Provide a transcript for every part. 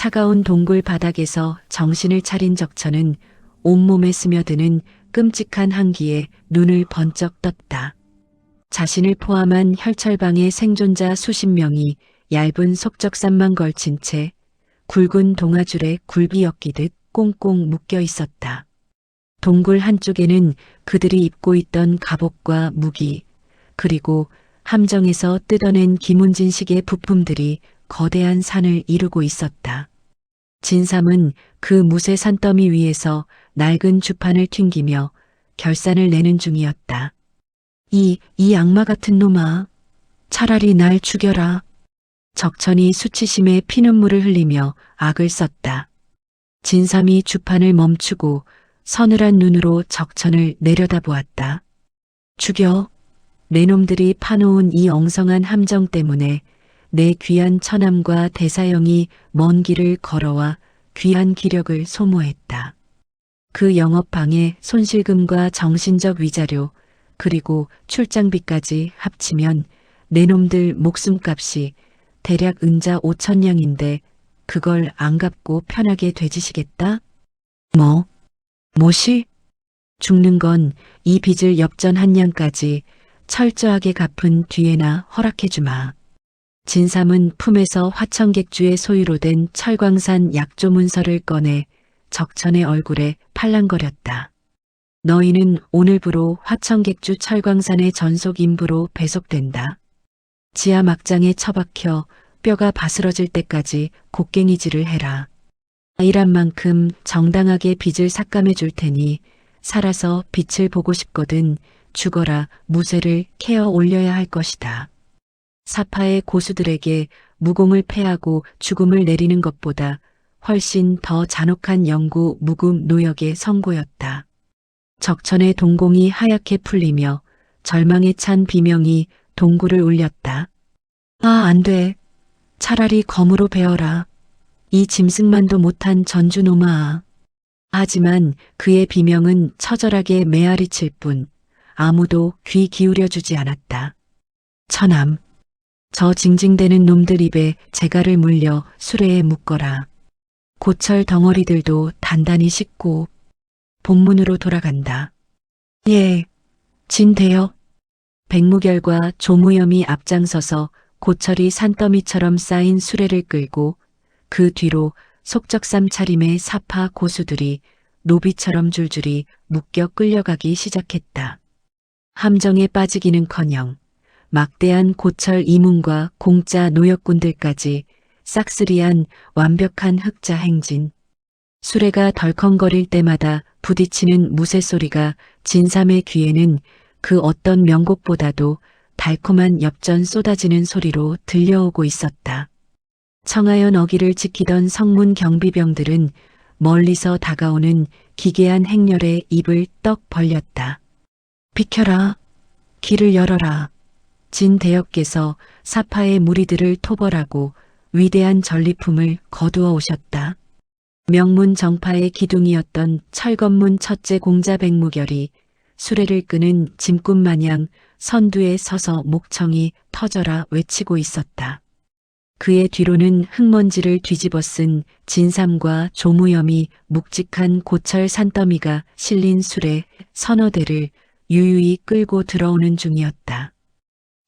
차가운 동굴 바닥에서 정신을 차린 적천은 온몸에 스며드는 끔찍한 한기에 눈을 번쩍 떴다. 자신을 포함한 혈철방의 생존자 수십 명이 얇은 속적삼만 걸친 채 굵은 동아줄에 굴비 엮이듯 꽁꽁 묶여 있었다. 동굴 한쪽에는 그들이 입고 있던 갑옷과 무기, 그리고 함정에서 뜯어낸 김운진식의 부품들이 거대한 산을 이루고 있었다. 진삼은 그 무쇠 산더미 위에서 낡은 주판을 튕기며 결산을 내는 중이었다. 이 악마 같은 놈아, 차라리 날 죽여라. 적천이 수치심에 피눈물을 흘리며 악을 썼다. 진삼이 주판을 멈추고 서늘한 눈으로 적천을 내려다보았다. 죽여. 내 놈들이 파놓은 이 엉성한 함정 때문에 내 귀한 처남과 대사형이 먼 길을 걸어와 귀한 기력을 소모했다. 그 영업방의 손실금과 정신적 위자료 그리고 출장비까지 합치면 내 놈들 목숨값이 대략 은자 5천냥인데 그걸 안 갚고 편하게 되지시겠다? 뭐시? 죽는 건 이 빚을 엽전 한 냥까지 철저하게 갚은 뒤에나 허락해주마. 진삼은 품에서 화천객주의 소유로 된 철광산 약조 문서를 꺼내 적천의 얼굴에 팔랑거렸다. 너희는 오늘부로 화천객주 철광산의 전속 인부로 배속된다. 지하 막장에 처박혀 뼈가 바스러질 때까지 곡괭이질을 해라. 일한 만큼 정당하게 빚을 삭감해 줄 테니 살아서 빛을 보고 싶거든 죽어라 무쇠를 캐어 올려야 할 것이다. 사파의 고수들에게 무공을 패하고 죽음을 내리는 것보다 훨씬 더 잔혹한 영구 무금 노역의 선고였다. 적천의 동공이 하얗게 풀리며 절망에 찬 비명이 동굴을 울렸다. 안 돼. 차라리 검으로 베어라. 이 짐승만도 못한 전주놈아. 하지만 그의 비명은 처절하게 메아리칠 뿐 아무도 귀 기울여주지 않았다. 처남, 저 징징대는 놈들 입에 재갈을 물려 수레에 묶어라. 고철 덩어리들도 단단히 씻고 본문으로 돌아간다. 예, 진대여. 백무결과 조무염이 앞장서서 고철이 산더미처럼 쌓인 수레를 끌고 그 뒤로 속적삼 차림의 사파 고수들이 노비처럼 줄줄이 묶여 끌려가기 시작했다. 함정에 빠지기는커녕 막대한 고철 이문과 공짜 노역군들까지 싹쓸이한 완벽한 흑자 행진. 수레가 덜컹거릴 때마다 부딪히는 무쇠 소리가 진삼의 귀에는 그 어떤 명곡보다도 달콤한 엽전 쏟아지는 소리로 들려오고 있었다. 청하연 어기를 지키던 성문 경비병들은 멀리서 다가오는 기괴한 행렬에 입을 떡 벌렸다. 비켜라. 길을 열어라. 진 대역께서 사파의 무리들을 토벌하고 위대한 전리품을 거두어 오셨다. 명문 정파의 기둥이었던 철건문 첫째 공자 백무결이 수레를 끄는 짐꾼 마냥 선두에 서서 목청이 터져라 외치고 있었다. 그의 뒤로는 흙먼지를 뒤집어 쓴 진삼과 조무염이 묵직한 고철 산더미가 실린 수레 서너 대를 유유히 끌고 들어오는 중이었다.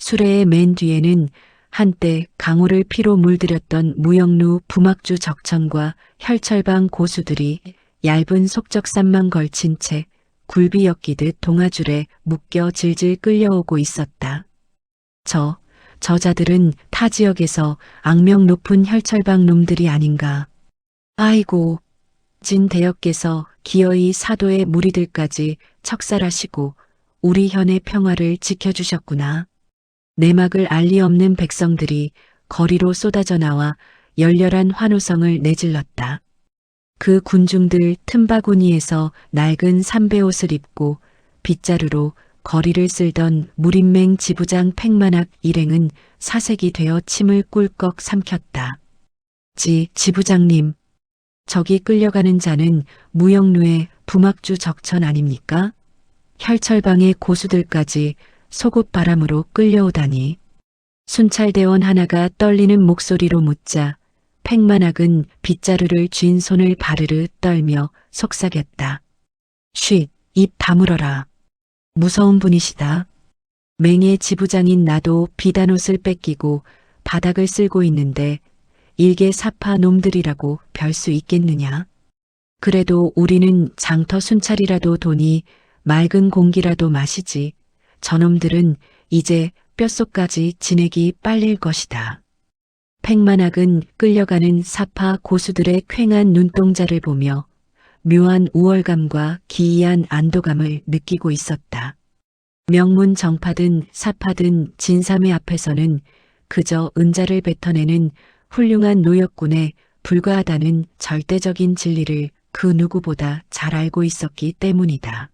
수레의 맨 뒤에는 한때 강호를 피로 물들였던 무역루 부막주 적천과 혈철방 고수들이 얇은 속적삼만 걸친 채 굴비 엮이듯 동아줄에 묶여 질질 끌려오고 있었다. 저자들은 타 지역에서 악명 높은 혈철방 놈들이 아닌가. 아이고, 진 대역께서 기어이 사도의 무리들까지 척살하시고 우리 현의 평화를 지켜주셨구나. 내막을 알리 없는 백성들이 거리로 쏟아져 나와 열렬한 환호성을 내질렀다. 그 군중들 틈바구니에서 낡은 삼배옷을 입고 빗자루로 거리를 쓸던 무림맹 지부장 팽만학 일행은 사색이 되어 침을 꿀꺽 삼켰다. 지부장님, 저기 끌려가는 자는 무역루의 부막주 적천 아닙니까? 혈철방의 고수들까지 속옷바람으로 끌려오다니. 순찰대원 하나가 떨리는 목소리로 묻자 팽만학은 빗자루를 쥔 손을 바르르 떨며 속삭였다. 쉿, 입 다물어라. 무서운 분이시다. 맹의 지부장인 나도 비단옷을 뺏기고 바닥을 쓸고 있는데 일개 사파 놈들이라고 별 수 있겠느냐. 그래도 우리는 장터 순찰이라도 도니 맑은 공기라도 마시지. 저놈들은 이제 뼛속까지 진액이 빨릴 것이다. 팽만학은 끌려가는 사파 고수들의 퀭한 눈동자를 보며 묘한 우월감과 기이한 안도감을 느끼고 있었다. 명문 정파든 사파든 진삼의 앞에서는 그저 은자를 뱉어내는 훌륭한 노역군에 불과하다는 절대적인 진리를 그 누구보다 잘 알고 있었기 때문이다.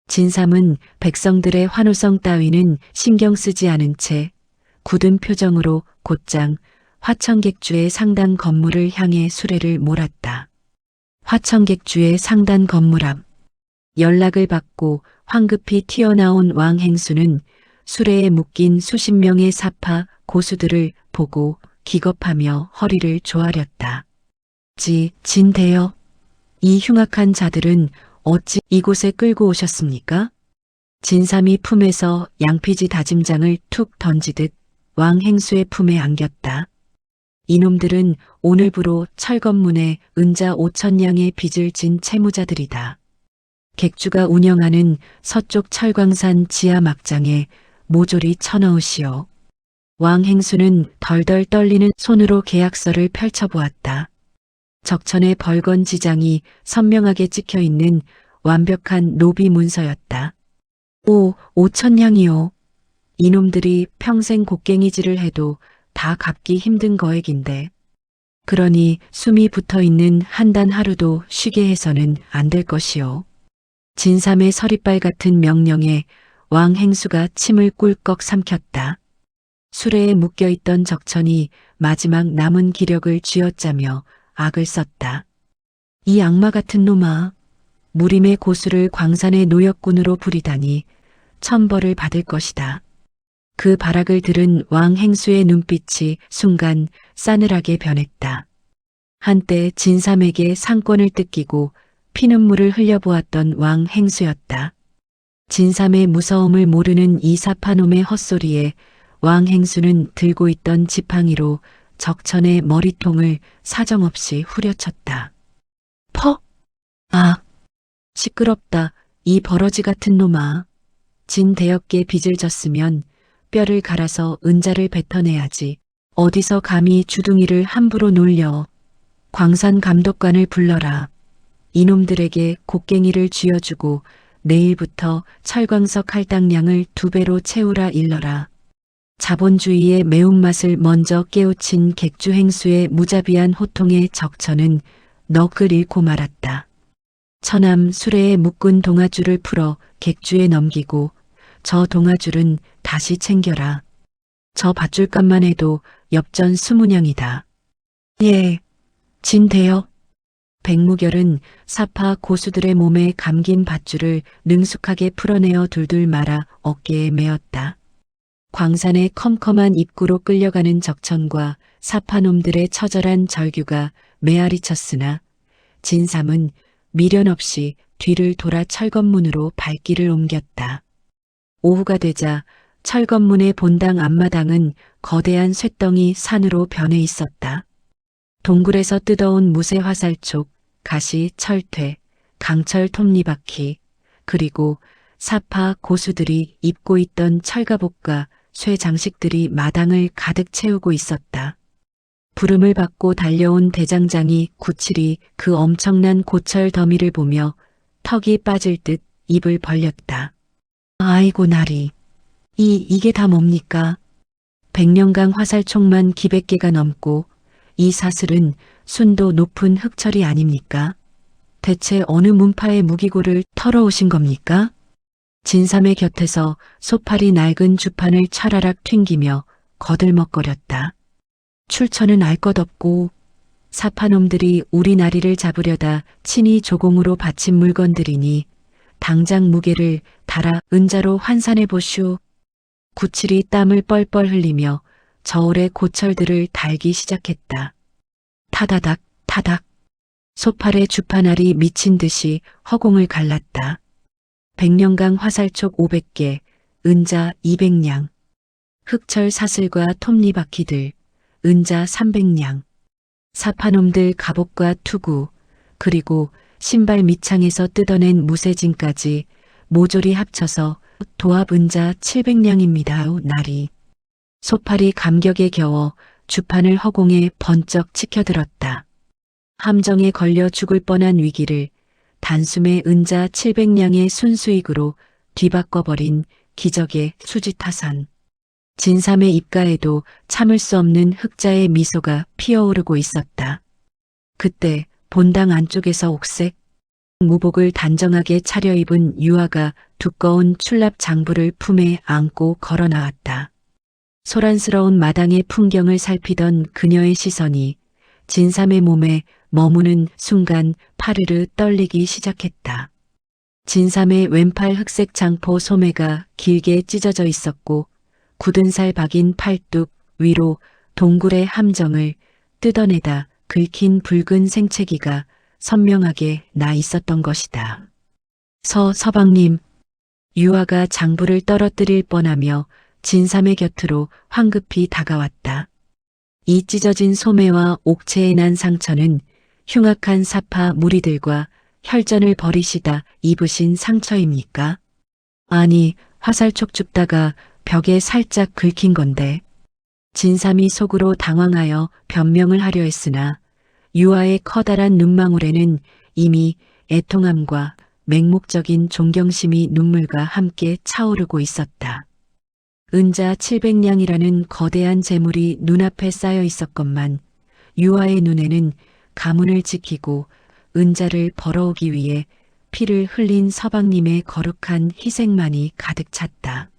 진삼은 백성들의 환호성 따위는 신경 쓰지 않은 채 굳은 표정으로 곧장 화천객주의 상단 건물을 향해 수레를 몰았다. 화천객주의 상단 건물 앞 연락을 받고 황급히 튀어나온 왕행수는 수레에 묶인 수십 명의 사파 고수들을 보고 기겁하며 허리를 조아렸다. 진대여, 이 흉악한 자들은 어찌 이곳에 끌고 오셨습니까? 진삼이 품에서 양피지 다짐장을 툭 던지듯 왕행수의 품에 안겼다. 이놈들은 오늘부로 철건문에 은자 5,000냥의 빚을 진 채무자들이다. 객주가 운영하는 서쪽 철광산 지하 막장에 모조리 쳐넣으시오. 왕행수는 덜덜 떨리는 손으로 계약서를 펼쳐보았다. 적천의 벌건 지장이 선명하게 찍혀있는 완벽한 노비 문서였다. 5,000냥이요. 이놈들이 평생 곡괭이질을 해도 다 갚기 힘든 거액인데. 그러니 숨이 붙어있는 한 단 하루도 쉬게 해서는 안 될 것이요. 진삼의 서리빨 같은 명령에 왕행수가 침을 꿀꺽 삼켰다. 수레에 묶여있던 적천이 마지막 남은 기력을 쥐어짜며 악을 썼다. 이 악마 같은 놈아, 무림의 고수를 광산의 노역군으로 부리다니 천벌을 받을 것이다. 그 발악을 들은 왕행수의 눈빛이 순간 싸늘하게 변했다. 한때 진삼에게 상권을 뜯기고 피눈물을 흘려보았던 왕행수였다. 진삼의 무서움을 모르는 이 사파놈의 헛소리에 왕행수는 들고 있던 지팡이로 적천의 머리통을 사정없이 후려쳤다. 퍽! 아! 시끄럽다. 이 버러지 같은 놈아. 진대역께 빚을 졌으면 뼈를 갈아서 은자를 뱉어내야지. 어디서 감히 주둥이를 함부로 놀려. 광산 감독관을 불러라. 이놈들에게 곡괭이를 쥐어주고 내일부터 철광석 할당량을 2배로 채우라 일러라. 자본주의의 매운맛을 먼저 깨우친 객주행수의 무자비한 호통에 적천은 넋을 잃고 말았다. 처남 수레에 묶은 동아줄을 풀어 객주에 넘기고 저 동아줄은 다시 챙겨라. 저 밧줄값만 해도 엽전 20냥이다. 예, 진대여. 백무결은 사파 고수들의 몸에 감긴 밧줄을 능숙하게 풀어내어 둘둘 말아 어깨에 메었다. 광산의 컴컴한 입구로 끌려가는 적천과 사파놈들의 처절한 절규가 메아리 쳤으나 진삼은 미련 없이 뒤를 돌아 철건문으로 발길을 옮겼다. 오후가 되자 철건문의 본당 앞마당은 거대한 쇳덩이 산으로 변해 있었다. 동굴에서 뜯어온 무쇠 화살촉, 가시 철퇴, 강철 톱니바퀴, 그리고 사파 고수들이 입고 있던 철갑옷과 쇠 장식들이 마당을 가득 채우고 있었다. 부름을 받고 달려온 대장장이 구칠이 그 엄청난 고철 더미를 보며 턱이 빠질 듯 입을 벌렸다. 아이고 나리, 이게 다 뭡니까? 100년강 화살총만 기백 개가 넘고 이 사슬은 순도 높은 흑철이 아닙니까? 대체 어느 문파의 무기고를 털어오신 겁니까? 진삼의 곁에서 소팔이 낡은 주판을 차라락 튕기며 거들먹거렸다. 출처는 알 것 없고 사파놈들이 우리 나리를 잡으려다 친히 조공으로 바친 물건들이니 당장 무게를 달아 은자로 환산해 보시오. 구칠이 땀을 뻘뻘 흘리며 저울의 고철들을 달기 시작했다. 타다닥 타닥. 소팔의 주파날이 미친 듯이 허공을 갈랐다. 백년강 화살촉 500개, 은자 200냥. 흑철 사슬과 톱니바퀴들, 은자 300냥. 사파놈들 갑옷과 투구, 그리고 신발 밑창에서 뜯어낸 무쇠진까지 모조리 합쳐서 도합 은자 700냥입니다. 나리. 소팔이 감격에 겨워 주판을 허공에 번쩍 치켜들었다. 함정에 걸려 죽을 뻔한 위기를 단숨에 은자 700냥의 순수익으로 뒤바꿔버린 기적의 수지타산. 진삼의 입가에도 참을 수 없는 흑자의 미소가 피어오르고 있었다. 그때 본당 안쪽에서 옥색 무복을 단정하게 차려입은 유아가 두꺼운 출납 장부를 품에 안고 걸어 나왔다. 소란스러운 마당의 풍경을 살피던 그녀의 시선이 진삼의 몸에 머무는 순간 파르르 떨리기 시작했다. 진삼의 왼팔 흑색 장포 소매가 길게 찢어져 있었고 굳은 살 박인 팔뚝 위로 동굴의 함정을 뜯어내다 긁힌 붉은 생채기가 선명하게 나 있었던 것이다. 서방님. 유아가 장부를 떨어뜨릴 뻔하며 진삼의 곁으로 황급히 다가왔다. 이 찢어진 소매와 옥체에 난 상처는 흉악한 사파 무리들과 혈전을 벌이시다 입으신 상처입니까? 아니, 화살촉 줍다가 벽에 살짝 긁힌 건데. 진삼이 속으로 당황하여 변명을 하려 했으나 유아의 커다란 눈망울에는 이미 애통함과 맹목적인 존경심이 눈물과 함께 차오르고 있었다. 은자 700냥이라는 거대한 재물이 눈앞에 쌓여 있었건만 유아의 눈에는 가문을 지키고 은자를 벌어오기 위해 피를 흘린 서방님의 거룩한 희생만이 가득 찼다.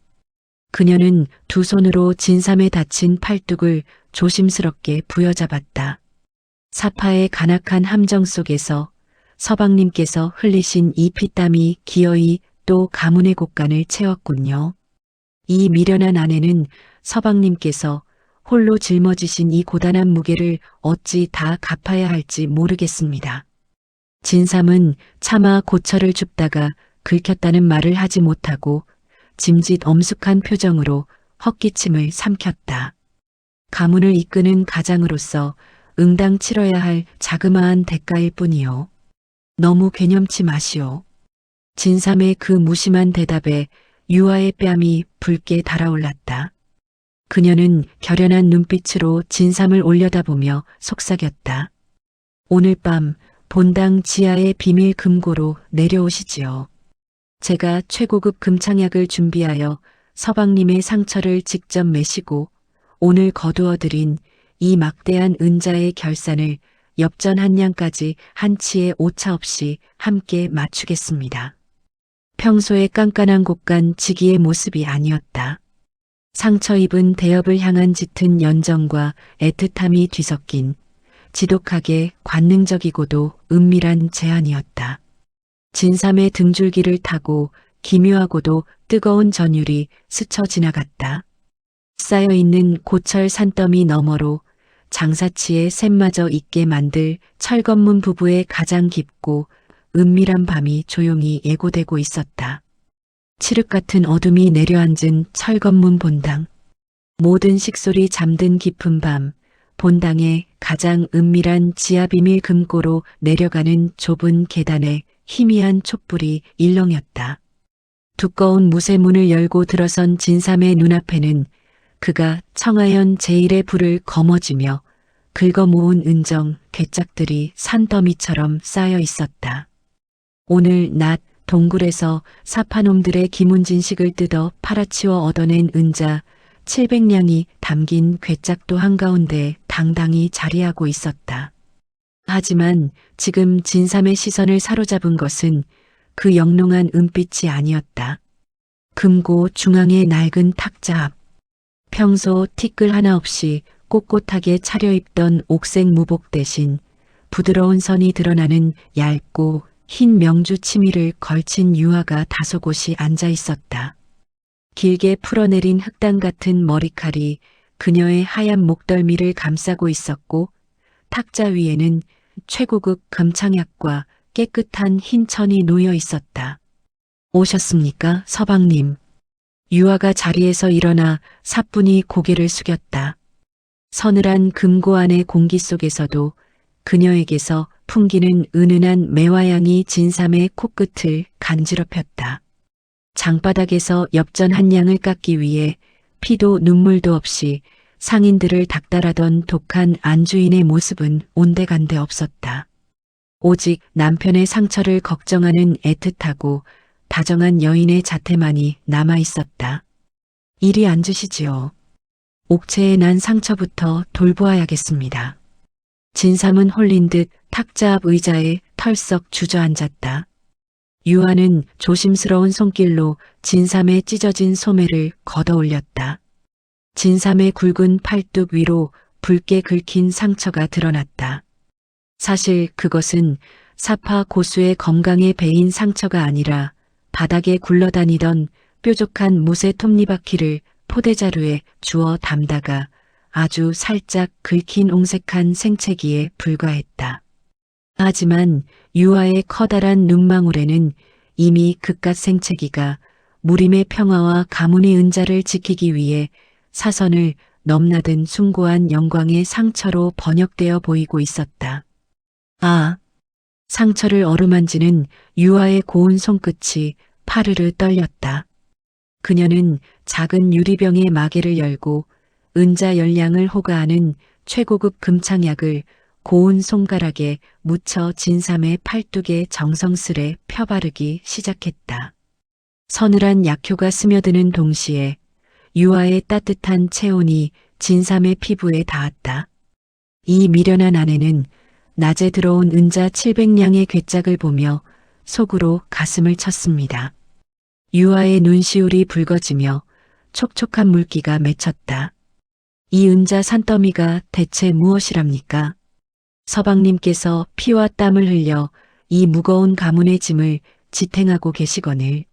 그녀는 두 손으로 진삼에 다친 팔뚝을 조심스럽게 부여잡았다. 사파의 간악한 함정 속에서 서방님께서 흘리신 이 피땀이 기어이 또 가문의 곳간을 채웠군요. 이 미련한 아내는 서방님께서 홀로 짊어지신 이 고단한 무게를 어찌 다 갚아야 할지 모르겠습니다. 진삼은 차마 고철을 줍다가 긁혔다는 말을 하지 못하고 짐짓 엄숙한 표정으로 헛기침을 삼켰다. 가문을 이끄는 가장으로서 응당 치러야 할 자그마한 대가일 뿐이요. 너무 괴념치 마시오. 진삼의 그 무심한 대답에 유아의 뺨이 붉게 달아올랐다. 그녀는 결연한 눈빛으로 진삼을 올려다보며 속삭였다. 오늘 밤 본당 지하의 비밀 금고로 내려오시지요. 제가 최고급 금창약을 준비하여 서방님의 상처를 직접 매시고 오늘 거두어들인 이 막대한 은자의 결산을 엽전 한 냥까지 한치의 오차 없이 함께 맞추겠습니다. 평소의 깐깐한 곳간 지기의 모습이 아니었다. 상처 입은 대업을 향한 짙은 연정과 애틋함이 뒤섞인 지독하게 관능적이고도 은밀한 제안이었다. 진삼의 등줄기를 타고 기묘하고도 뜨거운 전율이 스쳐 지나갔다. 쌓여있는 고철 산더미 너머로 장사치의 샘마저 있게 만들 철건문 부부의 가장 깊고 은밀한 밤이 조용히 예고되고 있었다. 칠흑 같은 어둠이 내려앉은 철건문 본당. 모든 식솔이 잠든 깊은 밤, 본당의 가장 은밀한 지하 비밀 금고로 내려가는 좁은 계단에 희미한 촛불이 일렁였다. 두꺼운 무쇠문을 열고 들어선 진삼의 눈앞에는 그가 청하연 제1의 불을 거머쥐며 긁어모은 은정 괴짝들이 산더미처럼 쌓여 있었다. 오늘 낮 동굴에서 사파놈들의 기문진식을 뜯어 팔아치워 얻어낸 은자 700냥이 담긴 괴짝도 한가운데 당당히 자리하고 있었다. 하지만 지금 진삼의 시선을 사로잡은 것은 그 영롱한 은빛이 아니었다. 금고 중앙의 낡은 탁자 앞. 평소 티끌 하나 없이 꼿꼿하게 차려입던 옥색 무복 대신 부드러운 선이 드러나는 얇고 흰 명주 치미를 걸친 유아가 다소곳이 앉아 있었다. 길게 풀어내린 흑당 같은 머리칼이 그녀의 하얀 목덜미를 감싸고 있었고 탁자 위에는 최고급 금창약과 깨끗한 흰 천이 놓여 있었다. 오셨습니까, 서방님? 유아가 자리에서 일어나 사뿐히 고개를 숙였다. 서늘한 금고 안의 공기 속에서도 그녀에게서 풍기는 은은한 매화향이 진삼의 코끝을 간지럽혔다. 장바닥에서 엽전 한 양을 깎기 위해 피도 눈물도 없이 상인들을 닥달하던 독한 안주인의 모습은 온데간데 없었다. 오직 남편의 상처를 걱정하는 애틋하고 다정한 여인의 자태만이 남아 있었다. 이리 앉으시지요. 옥체에 난 상처부터 돌보아야겠습니다. 진삼은 홀린 듯 탁자 앞 의자에 털썩 주저앉았다. 유아는 조심스러운 손길로 진삼의 찢어진 소매를 걷어 올렸다. 진삼의 굵은 팔뚝 위로 붉게 긁힌 상처가 드러났다. 사실 그것은 사파 고수의 검강에 베인 상처가 아니라 바닥에 굴러다니던 뾰족한 무쇠 톱니바퀴를 포대자루에 주워 담다가 아주 살짝 긁힌 옹색한 생채기에 불과했다. 하지만 유아의 커다란 눈망울에는 이미 그깟 생채기가 무림의 평화와 가문의 은자를 지키기 위해 사선을 넘나든 숭고한 영광의 상처로 번역되어 보이고 있었다. 아! 상처를 어루만지는 유아의 고운 손끝이 파르르 떨렸다. 그녀는 작은 유리병의 마개를 열고 은자 열량을 호가하는 최고급 금창약을 고운 손가락에 묻혀 진삼의 팔뚝에 정성스레 펴바르기 시작했다. 서늘한 약효가 스며드는 동시에 유아의 따뜻한 체온이 진삼의 피부에 닿았다. 이 미련한 아내는 낮에 들어온 은자 700냥의 괴짝을 보며 속으로 가슴을 쳤습니다. 유아의 눈시울이 붉어지며 촉촉한 물기가 맺혔다. 이 은자 산더미가 대체 무엇이랍니까? 서방님께서 피와 땀을 흘려 이 무거운 가문의 짐을 지탱하고 계시거늘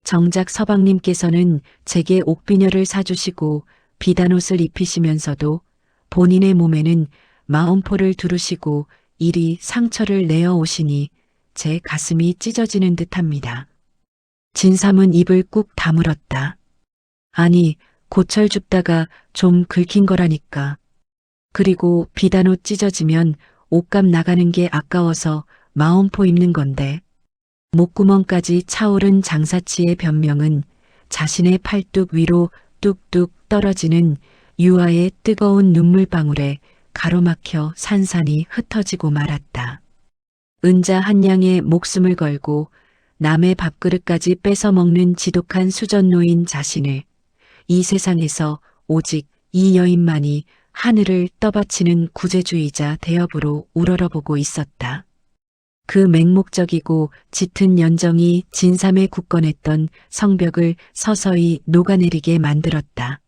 정작 서방님께서는 제게 옥비녀를 사주시고 비단옷을 입히시면서도 본인의 몸에는 마음포를 두르시고 이리 상처를 내어 오시니 제 가슴이 찢어지는 듯합니다. 진삼은 입을 꾹 다물었다. 아니, 고철 줍다가 좀 긁힌 거라니까. 그리고 비단옷 찢어지면 옷값 나가는 게 아까워서 마음포 입는 건데. 목구멍까지 차오른 장사치의 변명은 자신의 팔뚝 위로 뚝뚝 떨어지는 유아의 뜨거운 눈물방울에 가로막혀 산산이 흩어지고 말았다. 은자 한 양의 목숨을 걸고 남의 밥그릇까지 뺏어 먹는 지독한 수전노인 자신을 이 세상에서 오직 이 여인만이 하늘을 떠받치는 구제주의자 대업으로 우러러보고 있었다. 그 맹목적이고 짙은 연정이 진삼에 굳건했던 성벽을 서서히 녹아내리게 만들었다.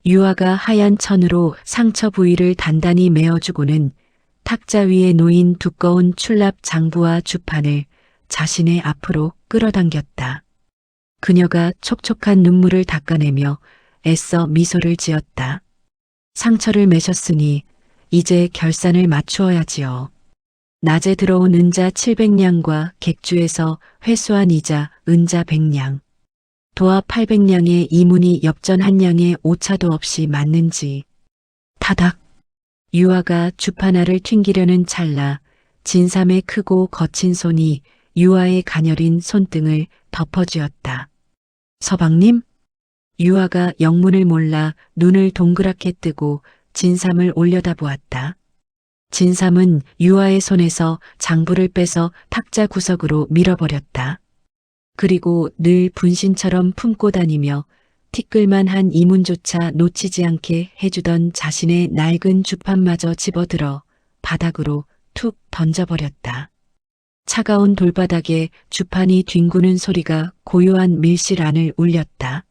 유아가 하얀 천으로 상처 부위를 단단히 메어주고는 탁자 위에 놓인 두꺼운 출납 장부와 주판을 자신의 앞으로 끌어당겼다. 그녀가 촉촉한 눈물을 닦아내며 애써 미소를 지었다. 상처를 매셨으니 이제 결산을 맞추어야지요. 낮에 들어온 은자 700냥과 객주에서 회수한 이자 은자 100냥. 도합 800냥의 이문이 엽전 한 냥에 오차도 없이 맞는지. 타닥. 유아가 주파나를 튕기려는 찰나 진삼의 크고 거친 손이 유아의 가녀린 손등을 덮어쥐었다. 서방님? 유아가 영문을 몰라 눈을 동그랗게 뜨고 진삼을 올려다보았다. 진삼은 유아의 손에서 장부를 빼서 탁자 구석으로 밀어버렸다. 그리고 늘 분신처럼 품고 다니며 티끌만한 이문조차 놓치지 않게 해주던 자신의 낡은 주판마저 집어들어 바닥으로 툭 던져버렸다. 차가운 돌바닥에 주판이 뒹구는 소리가 고요한 밀실 안을 울렸다.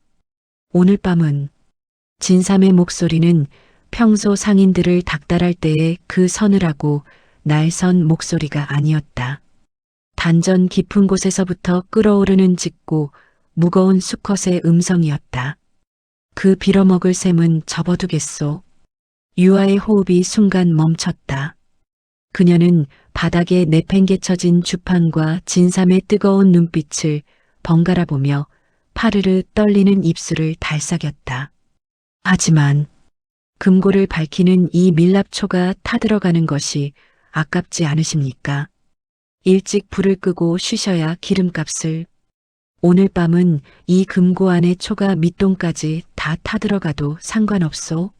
오늘 밤은 진삼의 목소리는 평소 상인들을 닥달할 때의 그 서늘하고 날선 목소리가 아니었다. 단전 깊은 곳에서부터 끓어오르는 짙고 무거운 수컷의 음성이었다. 그 빌어먹을 셈은 접어두겠소. 유아의 호흡이 순간 멈췄다. 그녀는 바닥에 내팽개쳐진 주판과 진삼의 뜨거운 눈빛을 번갈아 보며 파르르 떨리는 입술을 달싹였다. 하지만 금고를 밝히는 이 밀랍초가 타들어가는 것이 아깝지 않으십니까? 일찍 불을 끄고 쉬셔야 기름값을. 오늘 밤은 이 금고 안에 초가 밑동까지 다 타들어가도 상관없소.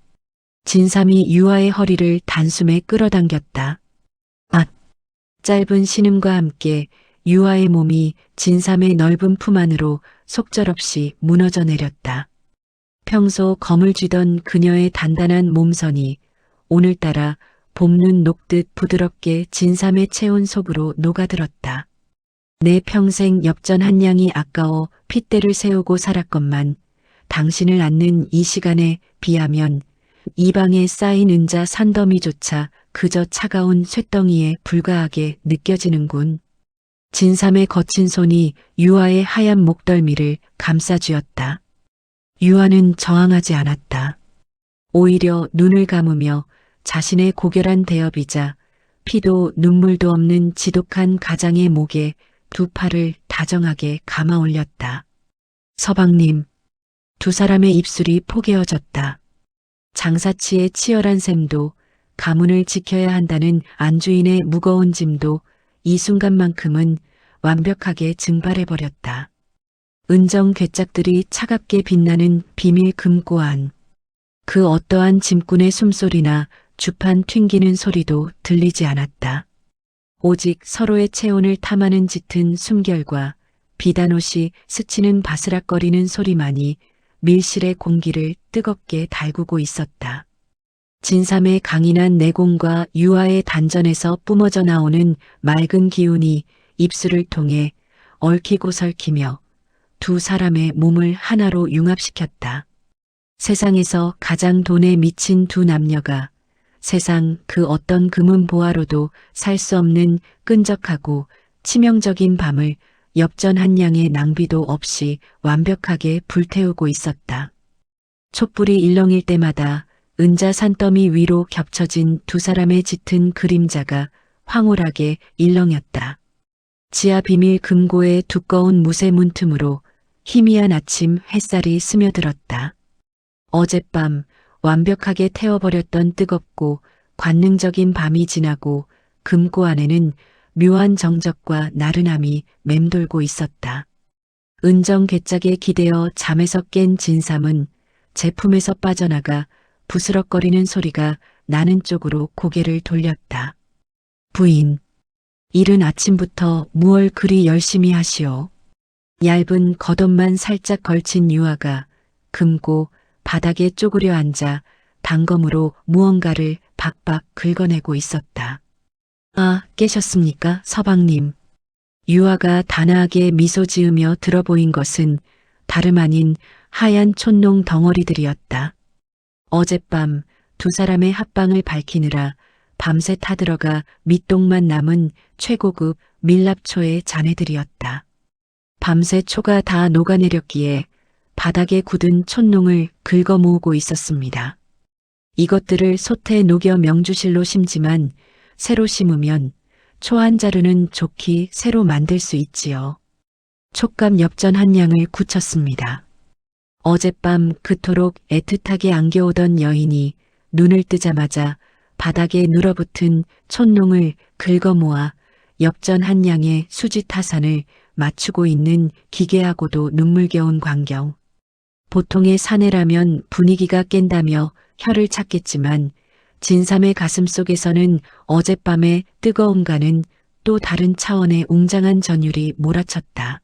진삼이 유아의 허리를 단숨에 끌어당겼다. 아! 짧은 신음과 함께 유아의 몸이 진삼의 넓은 품 안으로 속절없이 무너져 내렸다. 평소 검을 쥐던 그녀의 단단한 몸선이 오늘따라 봄눈 녹듯 부드럽게 진삼의 체온 속으로 녹아들었다. 내 평생 엽전 한 양이 아까워 핏대를 세우고 살았건만 당신을 안는 이 시간에 비하면 이 방에 쌓인 은자 산더미조차 그저 차가운 쇳덩이에 불과하게 느껴지는군. 진삼의 거친 손이 유아의 하얀 목덜미를 감싸쥐었다. 유아는 저항하지 않았다. 오히려 눈을 감으며 자신의 고결한 대업이자 피도 눈물도 없는 지독한 가장의 목에 두 팔을 다정하게 감아 올렸다. 서방님, 두 사람의 입술이 포개어졌다. 장사치의 치열한 셈도 가문을 지켜야 한다는 안주인의 무거운 짐도 이 순간만큼은 완벽하게 증발해버렸다. 은정 괴짝들이 차갑게 빛나는 비밀 금고 안. 그 어떠한 짐꾼의 숨소리나 주판 튕기는 소리도 들리지 않았다. 오직 서로의 체온을 탐하는 짙은 숨결과 비단옷이 스치는 바스락거리는 소리만이 밀실의 공기를 뜨겁게 달구고 있었다. 진삼의 강인한 내공과 유아의 단전에서 뿜어져 나오는 맑은 기운이 입술을 통해 얽히고 설키며 두 사람의 몸을 하나로 융합시켰다. 세상에서 가장 돈에 미친 두 남녀가 세상 그 어떤 금은 보화로도 살 수 없는 끈적하고 치명적인 밤을 엽전 한 양의 낭비도 없이 완벽하게 불태우고 있었다. 촛불이 일렁일 때마다 은자 산더미 위로 겹쳐진 두 사람의 짙은 그림자가 황홀하게 일렁였다. 지하 비밀 금고의 두꺼운 무쇠 문틈으로 희미한 아침 햇살이 스며들었다. 어젯밤 완벽하게 태워버렸던 뜨겁고 관능적인 밤이 지나고 금고 안에는 묘한 정적과 나른함이 맴돌고 있었다. 은정 괴짝에 기대어 잠에서 깬 진삼은 제품에서 빠져나가 부스럭거리는 소리가 나는 쪽으로 고개를 돌렸다. 부인, 이른 아침부터 무얼 그리 열심히 하시오. 얇은 겉옷만 살짝 걸친 유아가 금고 바닥에 쪼그려 앉아 단검으로 무언가를 박박 긁어내고 있었다. 아, 깨셨습니까, 서방님. 유아가 단아하게 미소 지으며 들어보인 것은 다름 아닌 하얀 촛농 덩어리들이었다. 어젯밤 두 사람의 합방을 밝히느라 밤새 타들어가 밑동만 남은 최고급 밀랍초의 잔해들이었다. 밤새 초가 다 녹아내렸기에 바닥에 굳은 촛농을 긁어 모으고 있었습니다. 이것들을 솥에 녹여 명주실로 심지만 새로 심으면 초 한 자루는 좋게 새로 만들 수 있지요. 촉감 엽전 한 양을 굳혔습니다. 어젯밤 그토록 애틋하게 안겨오던 여인이 눈을 뜨자마자 바닥에 눌어붙은 촛농을 긁어 모아 엽전 한 양의 수지 타산을 맞추고 있는 기괴하고도 눈물겨운 광경. 보통의 사내라면 분위기가 깬다며 혀를 찾겠지만 진삼의 가슴 속에서는 어젯밤의 뜨거움과는 또 다른 차원의 웅장한 전율이 몰아쳤다.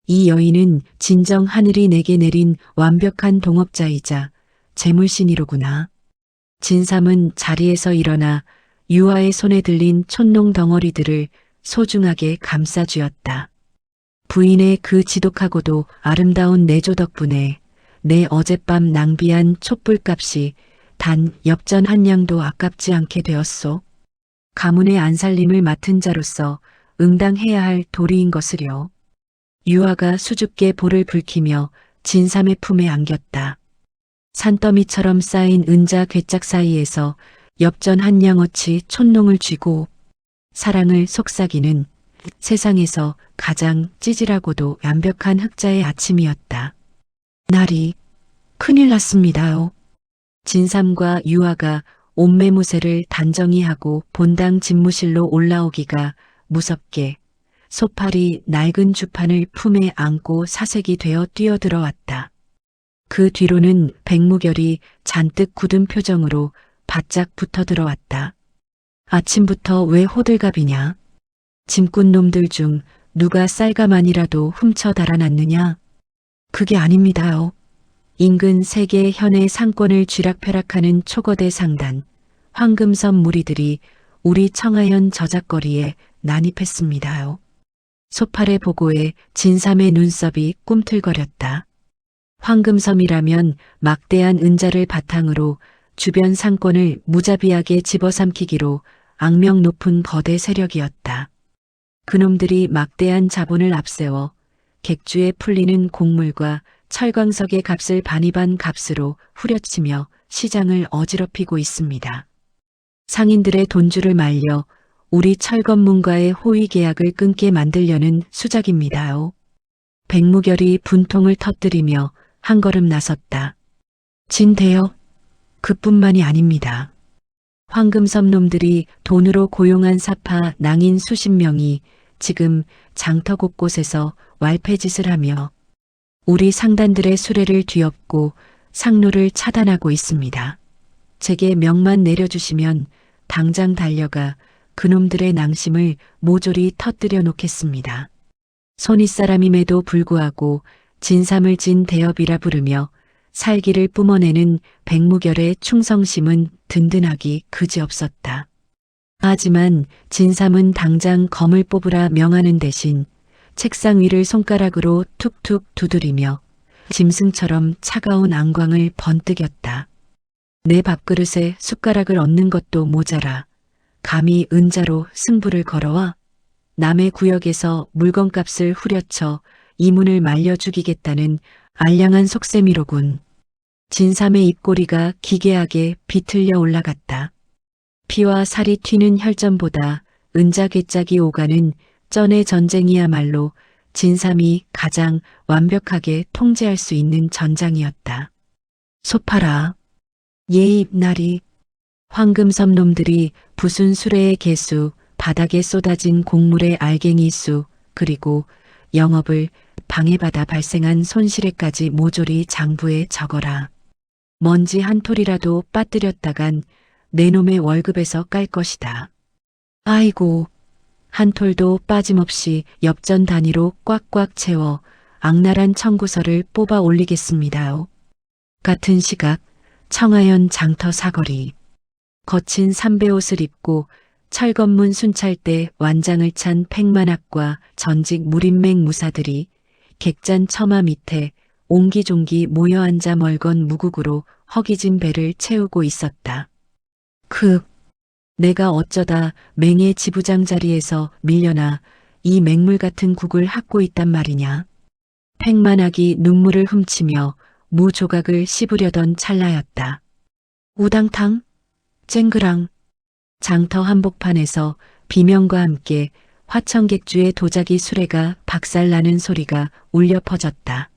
이 여인은 진정 하늘이 내게 내린 완벽한 동업자이자 재물신이로구나. 진삼은 자리에서 일어나 유아의 손에 들린 촛농 덩어리들을 소중하게 감싸쥐었다. 부인의 그 지독하고도 아름다운 내조 덕분에 내 어젯밤 낭비한 촛불값이 단 엽전 한 양도 아깝지 않게 되었소. 가문의 안살림을 맡은 자로서 응당해야 할 도리인 것을요. 유아가 수줍게 볼을 붉히며 진삼의 품에 안겼다. 산더미처럼 쌓인 은자 괴짝 사이에서 엽전 한 양어치 촌농을 쥐고 사랑을 속삭이는 세상에서 가장 찌질하고도 완벽한 흑자의 아침이었다. 날이 큰일 났습니다요. 진삼과 유아가 옷매무새를 단정히 하고 본당 집무실로 올라오기가 무섭게 소팔이 낡은 주판을 품에 안고 사색이 되어 뛰어들어왔다. 그 뒤로는 백무결이 잔뜩 굳은 표정으로 바짝 붙어 들어왔다. 아침부터 왜 호들갑이냐? 짐꾼 놈들 중 누가 쌀가만이라도 훔쳐 달아났느냐? 그게 아닙니다요. 인근 세계 현의 상권을 쥐락펴락하는 초거대 상단, 황금섬 무리들이 우리 청하현 저작거리에 난입했습니다요. 소팔의 보고에 진삼의 눈썹이 꿈틀거렸다. 황금섬이라면 막대한 은자를 바탕으로 주변 상권을 무자비하게 집어삼키기로 악명 높은 거대 세력이었다. 그놈들이 막대한 자본을 앞세워 객주에 풀리는 곡물과 철광석의 값을 반이반 값으로 후려치며 시장을 어지럽히고 있습니다. 상인들의 돈줄을 말려 우리 철검문과의 호위 계약을 끊게 만들려는 수작입니다요. 백무결이 분통을 터뜨리며 한 걸음 나섰다. 진대여, 그뿐만이 아닙니다. 황금섬 놈들이 돈으로 고용한 사파 낭인 수십 명이 지금 장터 곳곳에서 왈패짓을 하며 우리 상단들의 수레를 뒤엎고 상로를 차단하고 있습니다. 제게 명만 내려주시면 당장 달려가 그놈들의 낭심을 모조리 터뜨려 놓겠습니다. 손윗사람임에도 불구하고 진삼을 진 대업이라 부르며 살기를 뿜어내는 백무결의 충성심은 든든하기 그지없었다. 하지만 진삼은 당장 검을 뽑으라 명하는 대신 책상 위를 손가락으로 툭툭 두드리며 짐승처럼 차가운 안광을 번뜩였다. 내 밥그릇에 숟가락을 얹는 것도 모자라 감히 은자로 승부를 걸어와 남의 구역에서 물건값을 후려쳐 이문을 말려 죽이겠다는 알량한 속셈이로군. 진삼의 입꼬리가 기괴하게 비틀려 올라갔다. 피와 살이 튀는 혈전보다 은자 괴짝이 오가는 쩐의 전쟁이야말로 진삼이 가장 완벽하게 통제할 수 있는 전장이었다. 소파라. 예입 날이 황금섬 놈들이 부순 수레의 개수, 바닥에 쏟아진 곡물의 알갱이 수, 그리고 영업을 방해받아 발생한 손실에까지 모조리 장부에 적어라. 먼지 한 톨이라도 빠뜨렸다간 내 놈의 월급에서 깔 것이다. 아이고, 한 톨도 빠짐없이 엽전 단위로 꽉꽉 채워 악랄한 청구서를 뽑아 올리겠습니다요. 같은 시각 청하현 장터 사거리. 거친 삼배옷을 입고 철검문 순찰대 완장을 찬 팽만학과 전직 무림맹 무사들이 객잔 처마 밑에 옹기종기 모여 앉아 멀건 무국으로 허기진 배를 채우고 있었다. 내가 어쩌다 맹의 지부장 자리에서 밀려나 이 맹물 같은 국을 핥고 있단 말이냐. 팽만학이 눈물을 훔치며 무 조각을 씹으려던 찰나였다. 우당탕, 쨍그랑, 장터 한복판에서 비명과 함께 화청객주의 도자기 수레가 박살나는 소리가 울려 퍼졌다.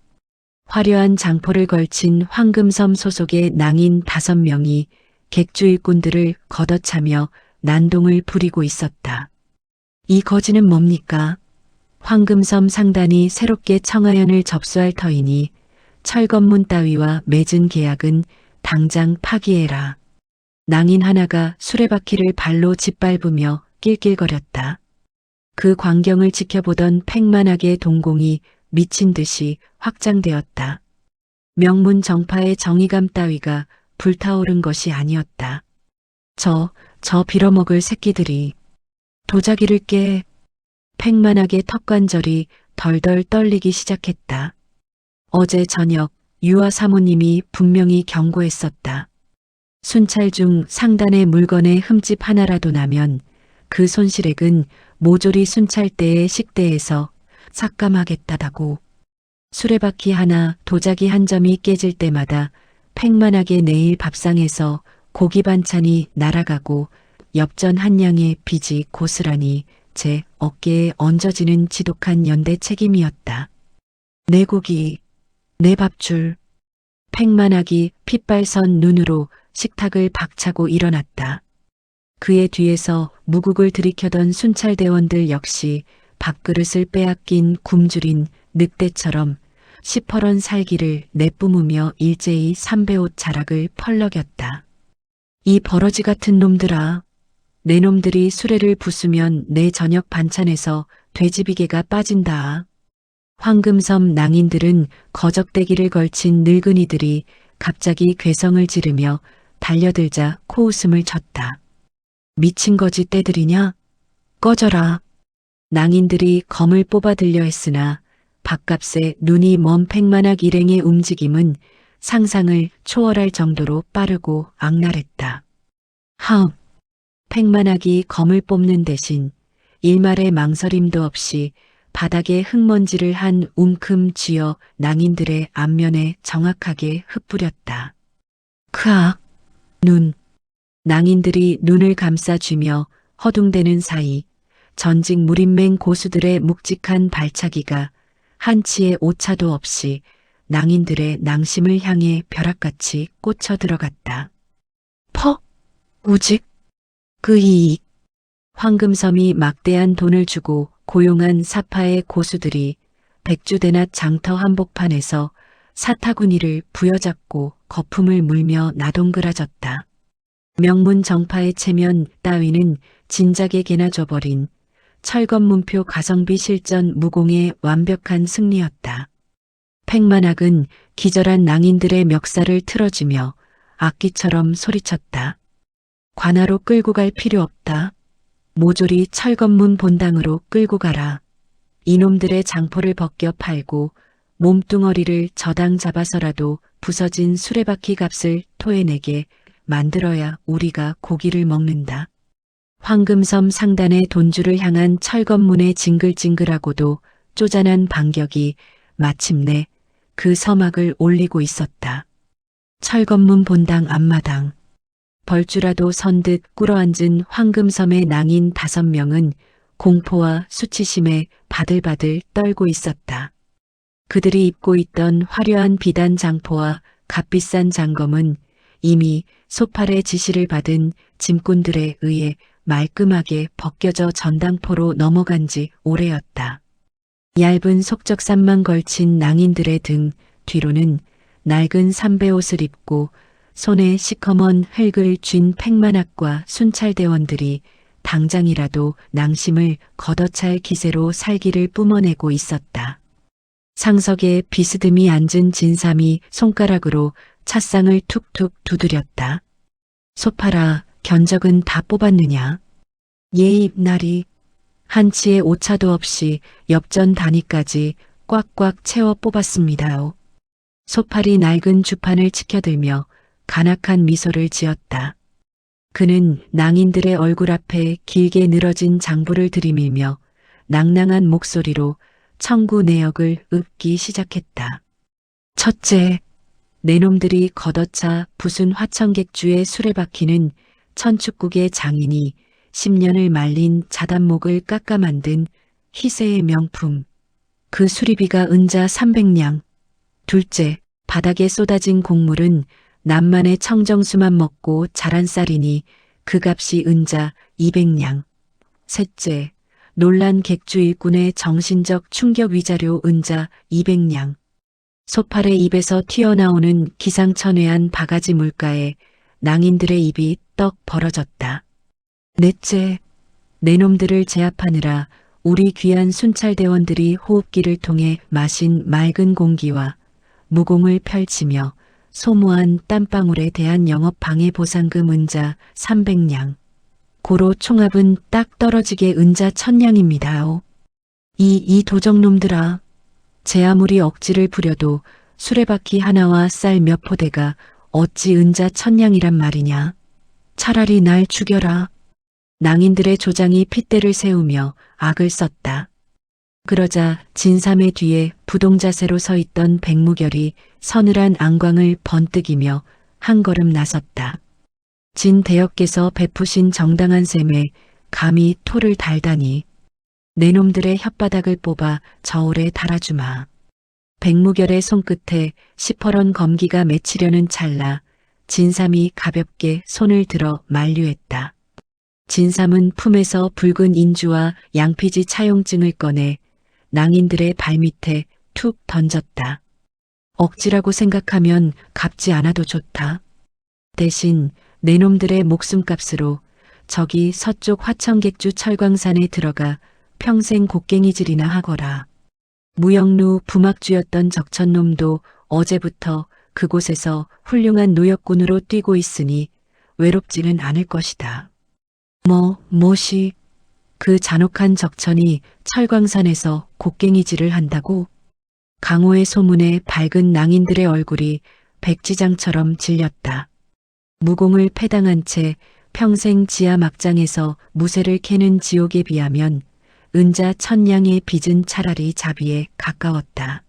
화려한 장포를 걸친 황금섬 소속의 낭인 5명이 객주 일꾼들을 걷어차며 난동을 부리고 있었다. 이 거지는 뭡니까? 황금섬 상단이 새롭게 청하현을 접수할 터이니 철검문 따위와 맺은 계약은 당장 파기해라. 낭인 하나가 수레바퀴를 발로 짓밟으며 낄낄거렸다. 그 광경을 지켜보던 팽만하게 동공이 미친 듯이 확장되었다. 명문 정파의 정의감 따위가 불타오른 것이 아니었다. 저 빌어먹을 새끼들이 도자기를 깨. 팽만하게 턱관절이 덜덜 떨리기 시작했다. 어제 저녁 유아 사모님이 분명히 경고했었다. 순찰 중 상단의 물건에 흠집 하나라도 나면 그 손실액은 모조리 순찰대의 식대에서 삭감하겠다다고. 수레바퀴 하나, 도자기 한 점이 깨질 때마다 팽만하게 내일 밥상에서 고기 반찬이 날아가고 엽전 한 양의 빚이 고스란히 제 어깨에 얹어지는 지독한 연대 책임이었다. 내 고기, 내 밥줄. 팽만하기 핏발선 눈으로 식탁을 박차고 일어났다. 그의 뒤에서 무국을 들이켜던 순찰대원들 역시 밥그릇을 빼앗긴 굶주린 늑대처럼 시퍼런 살기를 내뿜으며 일제히 삼배옷 자락을 펄럭였다. 이 버러지 같은 놈들아. 내 놈들이 수레를 부수면 내 저녁 반찬에서 돼지비계가 빠진다. 황금섬 낭인들은 거적대기를 걸친 늙은이들이 갑자기 괴성을 지르며 달려들자 코웃음을 쳤다. 미친 거지 떼들이냐? 꺼져라. 낭인들이 검을 뽑아 들려 했으나 밥값에 눈이 먼 팽만학 일행의 움직임은 상상을 초월할 정도로 빠르고 악랄했다. 하음. 팽만학이 검을 뽑는 대신 일말의 망설임도 없이 바닥에 흙먼지를 한 움큼 쥐어 낭인들의 앞면에 정확하게 흩뿌렸다. 크악! 눈. 낭인들이 눈을 감싸쥐며 허둥대는 사이 전직 무림맹 고수들의 묵직한 발차기가 한치의 오차도 없이 낭인들의 낭심을 향해 벼락같이 꽂혀 들어갔다. 퍽! 우직! 그 이익. 황금섬이 막대한 돈을 주고 고용한 사파의 고수들이 백주대낮 장터 한복판에서 사타구니를 부여잡고 거품을 물며 나동그라졌다. 명문 정파의 체면 따위는 진작에 개나 줘버린 철검문표 가성비 실전 무공의 완벽한 승리였다. 팽만학은 기절한 낭인들의 멱살을 틀어주며 악기처럼 소리쳤다. 관하로 끌고 갈 필요 없다. 모조리 철검문 본당으로 끌고 가라. 이놈들의 장포를 벗겨 팔고 몸뚱어리를 저당 잡아서라도 부서진 수레바퀴 값을 토해내게 만들어야 우리가 고기를 먹는다. 황금섬 상단의 돈주를 향한 철검문의 징글징글하고도 쪼잔한 반격이 마침내 그 서막을 올리고 있었다. 철검문 본당 앞마당. 벌주라도 선 듯 꿇어앉은 황금섬의 낭인 5명은 공포와 수치심에 바들바들 떨고 있었다. 그들이 입고 있던 화려한 비단 장포와 값비싼 장검은 이미 소팔의 지시를 받은 짐꾼들에 의해 말끔하게 벗겨져 전당포로 넘어간 지 오래였다. 얇은 속적삼만 걸친 낭인들의 등 뒤로는 낡은 삼배옷을 입고 손에 시커먼 흙을 쥔 팽만학과 순찰대원들이 당장이라도 낭심을 걷어찰 기세로 살기를 뿜어내고 있었다. 상석에 비스듬히 앉은 진삼이 손가락으로 찻상을 툭툭 두드렸다. 소파라, 견적은 다 뽑았느냐? 예입 날이 한치의 오차도 없이 엽전 단위까지 꽉꽉 채워 뽑았습니다요. 소팔이 낡은 주판을 치켜들며 간악한 미소를 지었다. 그는 낭인들의 얼굴 앞에 길게 늘어진 장부를 들이밀며 낭낭한 목소리로 청구 내역을 읊기 시작했다. 첫째, 내놈들이 걷어차 부순 화천객주의 수레바퀴는 천축국의 장인이 10년을 말린 자단목을 깎아 만든 희세의 명품. 그 수리비가 은자 300냥. 둘째, 바닥에 쏟아진 곡물은 남만의 청정수만 먹고 자란 쌀이니 그 값이 은자 200냥. 셋째, 놀란 객주 일꾼의 정신적 충격 위자료 은자 200냥. 소팔의 입에서 튀어나오는 기상천외한 바가지 물가에 낭인들의 입이 떡 벌어졌다. 넷째, 내놈들을 제압하느라 우리 귀한 순찰대원들이 호흡기를 통해 마신 맑은 공기와 무공을 펼치며 소모한 땀방울에 대한 영업방해 보상금 은자 300냥. 고로 총합은 딱 떨어지게 은자 1000냥입니다요. 이 도적놈들아. 제 아무리 억지를 부려도 수레바퀴 하나와 쌀 몇 포대가 어찌 은자 1000냥이란 말이냐. 차라리 날 죽여라. 낭인들의 조장이 핏대를 세우며 악을 썼다. 그러자 진삼의 뒤에 부동자세로 서 있던 백무결이 서늘한 안광을 번뜩이며 한 걸음 나섰다. 진 대역께서 베푸신 정당한 셈에 감히 토를 달다니. 내 놈들의 혓바닥을 뽑아 저울에 달아주마. 백무결의 손끝에 시퍼런 검기가 맺히려는 찰나 진삼이 가볍게 손을 들어 만류했다. 진삼은 품에서 붉은 인주와 양피지 차용증을 꺼내 낭인들의 발밑에 툭 던졌다. 억지라고 생각하면 갚지 않아도 좋다. 대신 내 놈들의 목숨값으로 저기 서쪽 화천객주 철광산에 들어가 평생 곡괭이질이나 하거라. 무역루 부막주였던 적천놈도 어제부터 그곳에서 훌륭한 노역군으로 뛰고 있으니 외롭지는 않을 것이다. 뭐시? 그 잔혹한 적천이 철광산에서 곡괭이질을 한다고? 강호의 소문에 밝은 낭인들의 얼굴이 백지장처럼 질렸다. 무공을 패당한 채 평생 지하 막장에서 무쇠를 캐는 지옥에 비하면 은자 천냥의 빚은 차라리 자비에 가까웠다.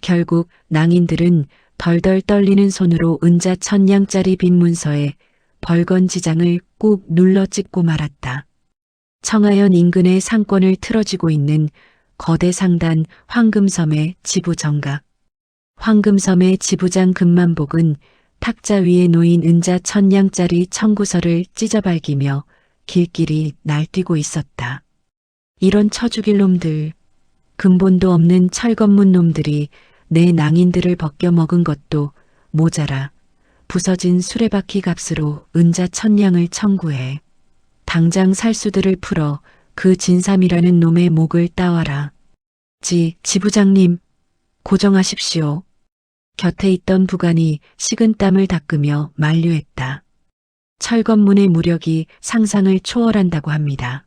결국 낭인들은 덜덜 떨리는 손으로 은자 천냥짜리 빚 문서에 벌건지장을 꾹 눌러 찍고 말았다. 청하연 인근의 상권을 틀어지고 있는 거대 상단 황금섬의 지부정각. 황금섬의 지부장 금만복은 탁자 위에 놓인 은자 천냥짜리 청구서를 찢어발기며 길길이 날뛰고 있었다. 이런 처죽일 놈들, 근본도 없는 철건문 놈들이 내 낭인들을 벗겨 먹은 것도 모자라 부서진 수레바퀴 값으로 은자 천냥을 청구해. 당장 살수들을 풀어 그 진삼이라는 놈의 목을 따와라. 지부장님, 고정하십시오. 곁에 있던 부관이 식은땀을 닦으며 만류했다. 철건문의 무력이 상상을 초월한다고 합니다.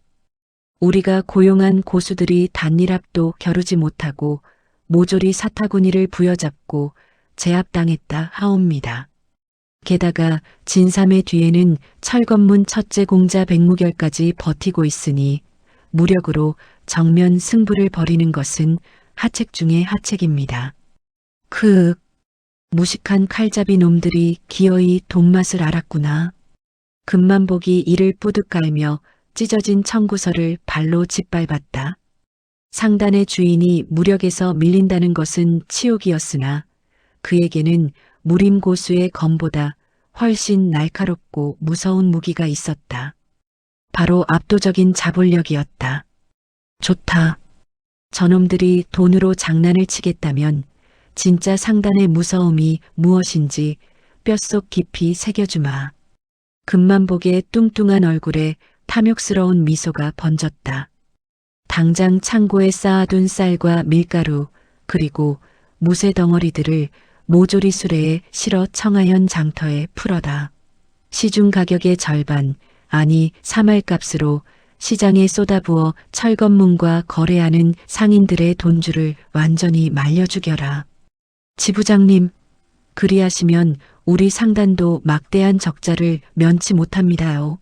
우리가 고용한 고수들이 단일합도 겨루지 못하고 모조리 사타구니를 부여잡고 제압당했다 하옵니다. 게다가 진삼의 뒤에는 철건문 첫째 공자 백무결까지 버티고 있으니 무력으로 정면 승부를 벌이는 것은 하책 중의 하책입니다. 무식한 칼잡이 놈들이 기어이 돈맛을 알았구나. 금만복이 이를 뿌듯 깔며 찢어진 청구서를 발로 짓밟았다. 상단의 주인이 무력에서 밀린다는 것은 치욕이었으나 그에게는 무림고수의 검보다 훨씬 날카롭고 무서운 무기가 있었다. 바로 압도적인 자본력이었다. 좋다. 저놈들이 돈으로 장난을 치겠다면 진짜 상단의 무서움이 무엇인지 뼛속 깊이 새겨주마. 금만복의 뚱뚱한 얼굴에 탐욕스러운 미소가 번졌다. 당장 창고에 쌓아둔 쌀과 밀가루 그리고 무쇠 덩어리들을 모조리 수레에 실어 청하연 장터에 풀어다. 시중 가격의 절반, 아니 3할값으로 시장에 쏟아부어 철건문과 거래하는 상인들의 돈줄을 완전히 말려 죽여라. 지부장님, 그리하시면 우리 상단도 막대한 적자를 면치 못합니다요.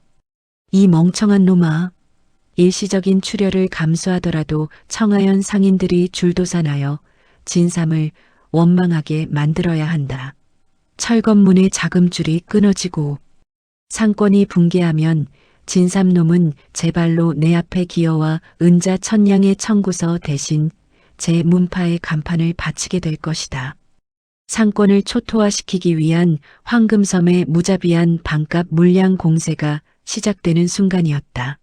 이 멍청한 놈아. 일시적인 출혈을 감수하더라도 청하연 상인들이 줄도산하여 진삼을 원망하게 만들어야 한다. 철건문의 자금줄이 끊어지고 상권이 붕괴하면 진삼놈은 제 발로 내 앞에 기어와 은자 천냥의 청구서 대신 제 문파의 간판을 바치게 될 것이다. 상권을 초토화시키기 위한 황금섬의 무자비한 반값 물량 공세가 시작되는 순간이었다.